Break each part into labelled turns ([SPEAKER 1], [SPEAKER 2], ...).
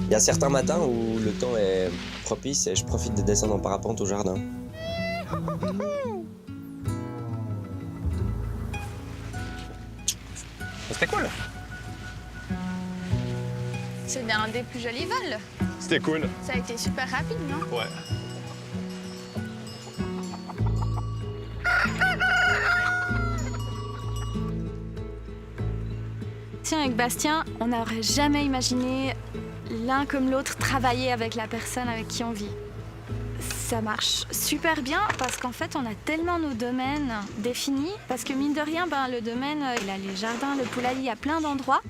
[SPEAKER 1] Il y a certains matins où le temps est propice et je profite de descendre en parapente au jardin.
[SPEAKER 2] C'était cool.
[SPEAKER 3] C'est un des plus jolis vols.
[SPEAKER 2] C'était cool.
[SPEAKER 3] Ça a été super rapide, non?
[SPEAKER 2] Ouais.
[SPEAKER 3] Tiens, avec Bastien, on n'aurait jamais imaginé l'un comme l'autre travailler avec la personne avec qui on vit. Ça marche super bien parce qu'en fait, on a tellement nos domaines définis. Parce que mine de rien, le domaine, il a les jardins, le poulailler, il y a plein d'endroits.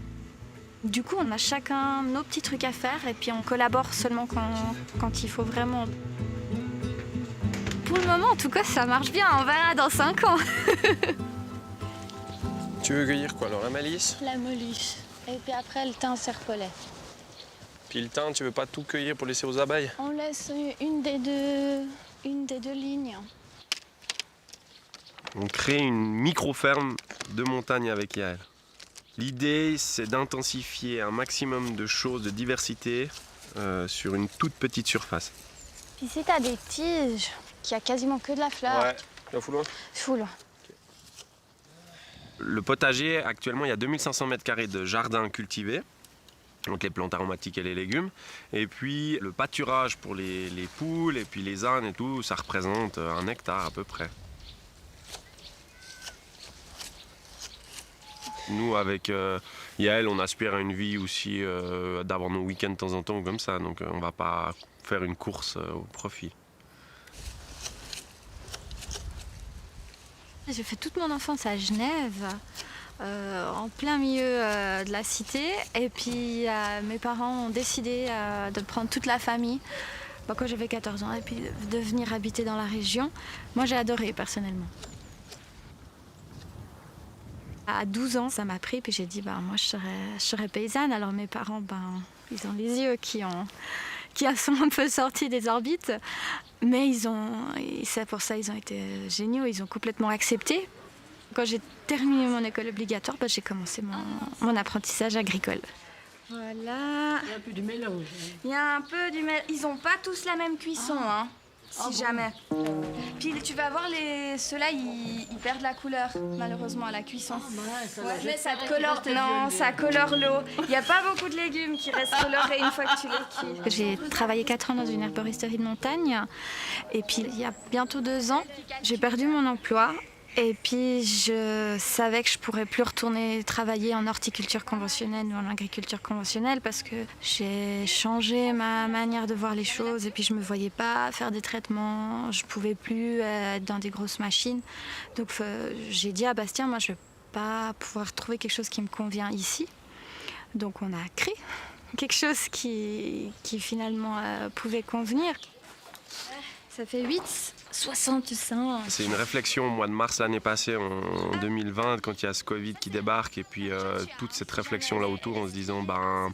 [SPEAKER 3] Du coup, on a chacun nos petits trucs à faire et puis on collabore seulement quand il faut vraiment. Pour le moment, en tout cas, ça marche bien. On verra dans 5 ans.
[SPEAKER 2] Tu veux cueillir quoi alors? La malice?
[SPEAKER 3] La molluche. Et puis après, le thym serpolet.
[SPEAKER 2] Puis le thym, tu veux pas tout cueillir pour laisser aux abeilles?
[SPEAKER 3] On laisse une des deux lignes.
[SPEAKER 2] On crée une micro-ferme de montagne avec Yael. L'idée, c'est d'intensifier un maximum de choses, de diversité, sur une toute petite surface.
[SPEAKER 3] Puis si t'as des tiges, qu'il y a quasiment que de la fleur.
[SPEAKER 2] Ouais, la foule.
[SPEAKER 3] Full.
[SPEAKER 2] Le potager, actuellement, il y a 2500 m² de jardin cultivé, donc les plantes aromatiques et les légumes. Et puis le pâturage pour les poules et puis les ânes et tout, ça représente 1 hectare à peu près. Nous, avec Yael, on aspire à une vie aussi d'avoir nos week-ends de temps en temps comme ça. Donc on va pas faire une course au profit.
[SPEAKER 3] J'ai fait toute mon enfance à Genève, en plein milieu de la cité. Et puis mes parents ont décidé de prendre toute la famille quand j'avais 14 ans et puis de venir habiter dans la région. Moi, j'ai adoré personnellement. À 12 ans, ça m'a pris, puis j'ai dit, moi, je serais paysanne. Alors mes parents, ils ont les yeux qui sont un peu sortis des orbites. Mais c'est pour ça ils ont été géniaux, ils ont complètement accepté. Quand j'ai terminé mon école obligatoire, j'ai commencé mon apprentissage agricole. Voilà.
[SPEAKER 4] Il y a un peu du mélange.
[SPEAKER 3] Il y a un peu du mélange. Ils n'ont pas tous la même cuisson, si jamais. Puis tu vas voir, ceux-là, ils perdent la couleur, malheureusement, à la cuisson. Mais ça te colore, ça colore l'eau. Il n'y a pas beaucoup de légumes qui restent colorés une fois que tu les cuis. J'ai travaillé 4 ans dans une herboristerie de montagne. Et puis, il y a bientôt 2 ans, j'ai perdu mon emploi. Et puis, je savais que je ne pourrais plus retourner travailler en horticulture conventionnelle ou en agriculture conventionnelle parce que j'ai changé ma manière de voir les choses et puis je ne me voyais pas faire des traitements, je ne pouvais plus être dans des grosses machines. Donc, j'ai dit à Bastien, moi, je ne vais pas pouvoir trouver quelque chose qui me convient ici. Donc, on a créé quelque chose qui finalement pouvait convenir. Ça fait 8,65.
[SPEAKER 2] C'est une réflexion au mois de mars l'année passée, en 2020, quand il y a ce Covid qui débarque, et puis toute cette réflexion là autour en se disant, on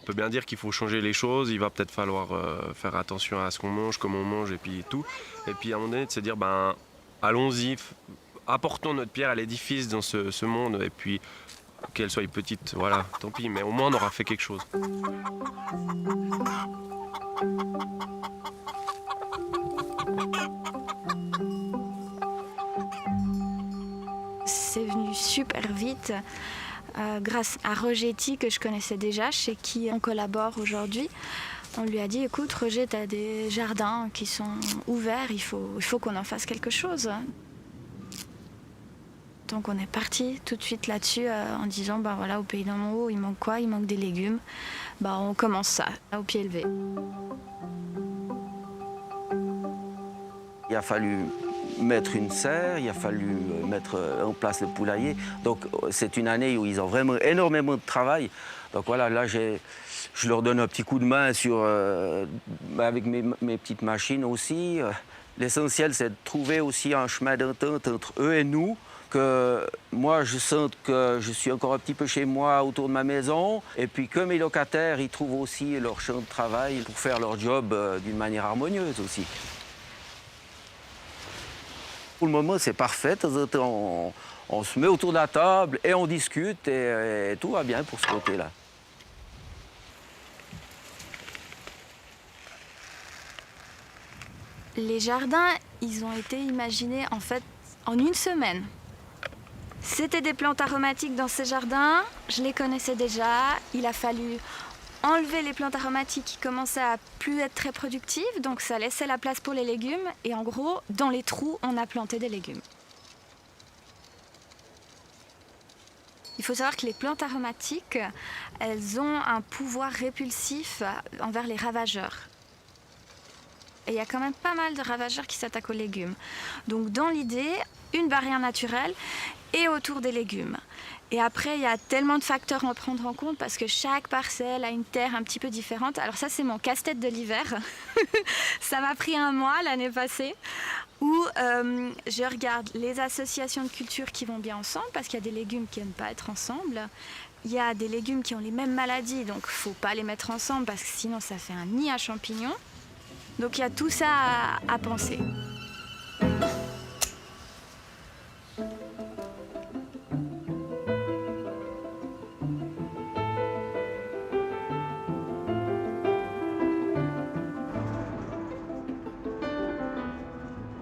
[SPEAKER 2] peut bien dire qu'il faut changer les choses, il va peut-être falloir faire attention à ce qu'on mange, comment on mange, et puis tout. Et puis à un moment donné, de se dire, allons-y, apportons notre pierre à l'édifice dans ce monde, et puis qu'elle soit petite, voilà, tant pis, mais au moins on aura fait quelque chose.
[SPEAKER 3] C'est venu super vite grâce à Rogetti que je connaissais déjà, chez qui on collabore aujourd'hui. On lui a dit, écoute Roger, tu as des jardins qui sont ouverts, il faut qu'on en fasse quelque chose. Donc on est parti tout de suite là-dessus en disant, voilà, au Pays d'en Haut, il manque quoi? Il manque des légumes. On commence ça, au pied levé.
[SPEAKER 5] Il a fallu mettre une serre, il a fallu mettre en place le poulailler. Donc c'est une année où ils ont vraiment énormément de travail. Donc voilà, là je leur donne un petit coup de main avec mes petites machines aussi. L'essentiel, c'est de trouver aussi un chemin d'entente entre eux et nous, que moi je sente que je suis encore un petit peu chez moi autour de ma maison, et puis que mes locataires, ils trouvent aussi leur champ de travail pour faire leur job d'une manière harmonieuse aussi. Pour le moment, c'est parfait. On se met autour de la table et on discute et tout va bien pour ce côté-là.
[SPEAKER 3] Les jardins, ils ont été imaginés en fait en une semaine. C'était des plantes aromatiques dans ces jardins, je les connaissais déjà. Il a fallu enlever les plantes aromatiques qui commençaient à plus être très productives, donc ça laissait la place pour les légumes. Et en gros, dans les trous, on a planté des légumes. Il faut savoir que les plantes aromatiques, elles ont un pouvoir répulsif envers les ravageurs. Et il y a quand même pas mal de ravageurs qui s'attaquent aux légumes. Donc dans l'idée, une barrière naturelle et autour des légumes. Et après, il y a tellement de facteurs à prendre en compte parce que chaque parcelle a une terre un petit peu différente. Alors ça, c'est mon casse-tête de l'hiver. Ça m'a pris un mois l'année passée où je regarde les associations de cultures qui vont bien ensemble parce qu'il y a des légumes qui n'aiment pas être ensemble. Il y a des légumes qui ont les mêmes maladies, donc il ne faut pas les mettre ensemble parce que sinon ça fait un nid à champignons. Donc il y a tout ça à penser.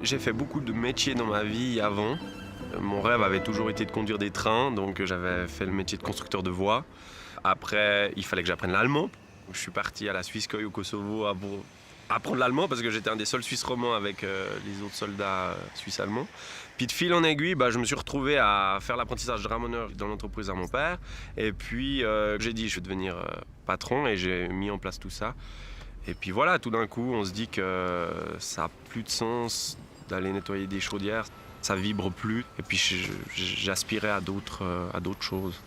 [SPEAKER 2] J'ai fait beaucoup de métiers dans ma vie avant. Mon rêve avait toujours été de conduire des trains, donc j'avais fait le métier de constructeur de voies. Après, il fallait que j'apprenne l'allemand. Je suis parti à la Suisskoï au Kosovo pour apprendre l'allemand parce que j'étais un des seuls Suisses romands avec les autres soldats suisses allemands. Puis de fil en aiguille, je me suis retrouvé à faire l'apprentissage de ramoneur dans l'entreprise à mon père. Et puis j'ai dit je vais devenir patron et j'ai mis en place tout ça. Et puis voilà, tout d'un coup, on se dit que ça n'a plus de sens d'aller nettoyer des chaudières, ça vibre plus. Et puis j'aspirais à d'autres choses.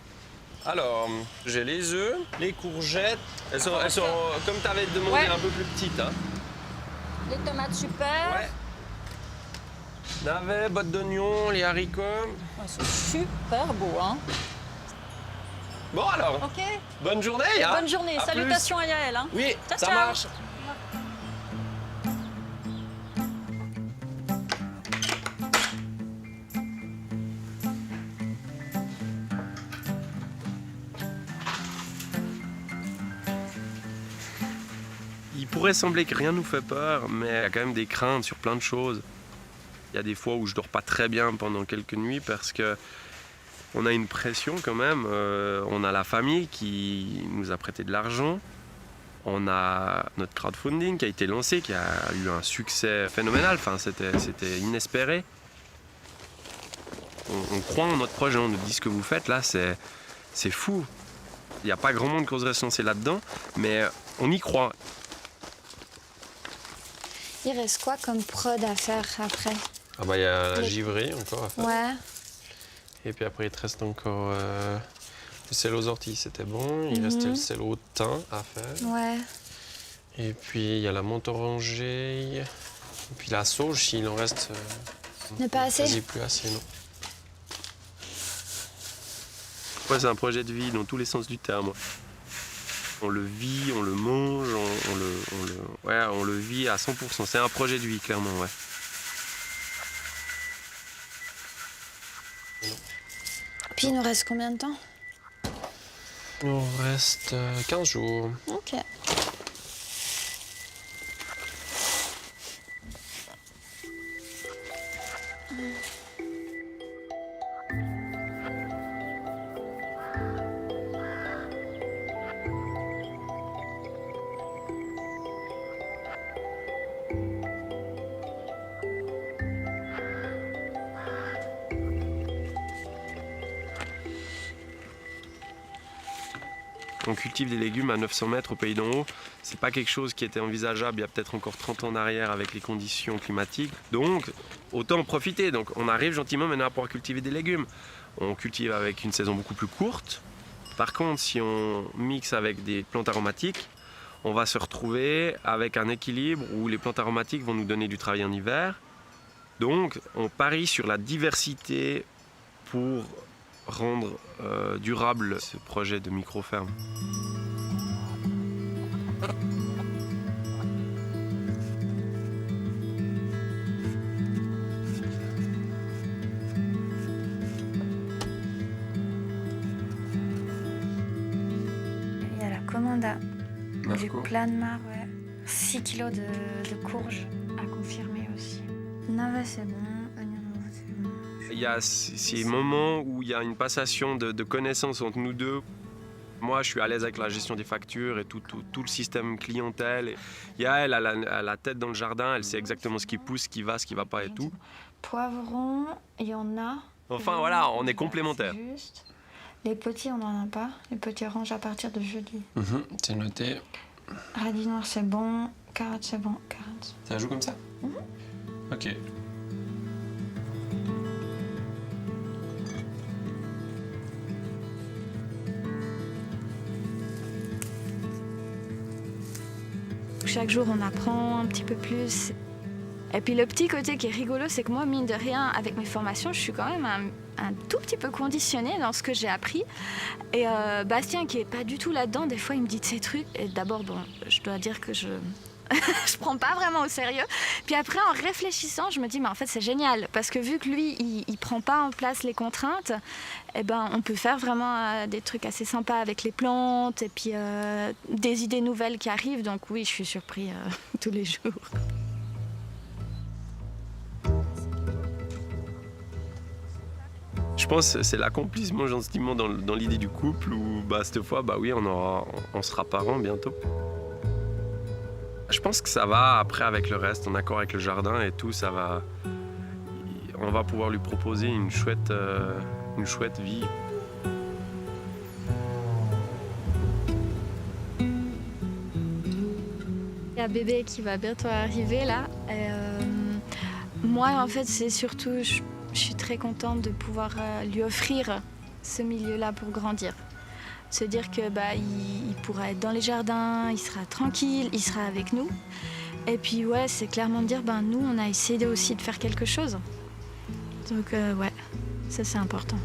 [SPEAKER 2] Alors, j'ai les œufs, les courgettes. Elles sont comme tu avais demandé,
[SPEAKER 4] Ouais.
[SPEAKER 2] un peu plus petites. Hein.
[SPEAKER 4] Les tomates super.
[SPEAKER 2] Ouais. Navets, bottes d'oignons, les haricots.
[SPEAKER 4] Ils sont super beaux, hein.
[SPEAKER 2] Bon alors,
[SPEAKER 4] Ok.
[SPEAKER 2] bonne journée. Hein.
[SPEAKER 4] Bonne journée.
[SPEAKER 2] À
[SPEAKER 4] Salutations à Yael. Hein.
[SPEAKER 2] plus. Oui,
[SPEAKER 4] Ciao,
[SPEAKER 2] ça
[SPEAKER 4] ciao.
[SPEAKER 2] marche. Il pourrait sembler que rien nous fait peur, mais il y a quand même des craintes sur plein de choses. Il y a des fois où je dors pas très bien pendant quelques nuits parce que on a une pression quand même. On a la famille qui nous a prêté de l'argent. On a notre crowdfunding qui a été lancé, qui a eu un succès phénoménal. Enfin, c'était inespéré. On croit en notre projet, on nous dit ce que vous faites là, c'est fou. Il n'y a pas grand monde qui oserait se lancer là-dedans, mais on y croit.
[SPEAKER 3] Il reste quoi comme prod à faire après?
[SPEAKER 2] Ah bah il y a la givrerie encore à faire.
[SPEAKER 3] Ouais.
[SPEAKER 2] Et puis après il te reste encore le sel aux orties, c'était bon. Il restait le sel au thym à faire.
[SPEAKER 3] Ouais.
[SPEAKER 2] Et puis il y a la menthe orangée. Et puis la sauge, s'il en reste
[SPEAKER 3] Ne pas assez?
[SPEAKER 2] quasi plus assez, non. Ouais, c'est un projet de vie dans tous les sens du terme. On le vit, on le mange, on le vit à 100%. C'est un projet de vie, clairement, ouais.
[SPEAKER 3] Puis il nous reste combien de temps?
[SPEAKER 2] Il nous reste 15 jours.
[SPEAKER 3] Ok.
[SPEAKER 2] On cultive des légumes à 900 mètres au pays d'en haut. C'est pas quelque chose qui était envisageable il y a peut-être encore 30 ans en arrière avec les conditions climatiques. Donc, autant en profiter. Donc, on arrive gentiment maintenant à pouvoir cultiver des légumes. On cultive avec une saison beaucoup plus courte. Par contre, si on mixe avec des plantes aromatiques, on va se retrouver avec un équilibre où les plantes aromatiques vont nous donner du travail en hiver. Donc, on parie sur la diversité pour rendre durable ce projet de micro-ferme.
[SPEAKER 3] Il y a la commande du plat de mar, ouais. 6 kilos de courges à confirmer. aussi. Nava, c'est bon. C'est bon.
[SPEAKER 2] Il y a ces moments où il y a une passation de connaissances entre nous deux. Moi, je suis à l'aise avec la gestion des factures et tout le système clientèle. Il y a elle a la tête dans le jardin, elle sait exactement ce qui pousse, ce qui va pas et tout.
[SPEAKER 3] Poivrons, il y en a.
[SPEAKER 2] Enfin voilà, on est complémentaires.
[SPEAKER 3] Juste. Les petits, on n'en a pas. Les petits oranges à partir de jeudi.
[SPEAKER 1] C'est noté.
[SPEAKER 3] Radis noir, c'est bon. Carottes, c'est bon. Carottes.
[SPEAKER 1] Ça joue comme ça? Ok.
[SPEAKER 3] Chaque jour, on apprend un petit peu plus. Et puis le petit côté qui est rigolo, c'est que moi, mine de rien, avec mes formations, je suis quand même un tout petit peu conditionnée dans ce que j'ai appris. Et Bastien, qui est pas du tout là-dedans, des fois, il me dit de ces trucs. Et d'abord, bon, je dois dire que je prends pas vraiment au sérieux. Puis après, en réfléchissant, je me dis, mais en fait, c'est génial. Parce que vu que lui, il prend pas en place les contraintes, eh ben, on peut faire vraiment des trucs assez sympas avec les plantes et puis des idées nouvelles qui arrivent. Donc oui, je suis surpris tous les jours.
[SPEAKER 2] Je pense que c'est l'accomplissement gentiment dans l'idée du couple où cette fois, oui, on sera parents bientôt. Je pense que ça va après avec le reste, en accord avec le jardin et tout, ça va. On va pouvoir lui proposer une chouette vie.
[SPEAKER 3] Il y a bébé qui va bientôt arriver là. Et, moi, en fait, c'est surtout, je suis très contente de pouvoir lui offrir ce milieu-là pour grandir. Se dire que il pourra être dans les jardins, il sera tranquille, il sera avec nous. Et puis ouais, c'est clairement de dire nous, on a essayé aussi de faire quelque chose. Donc ouais, ça c'est important.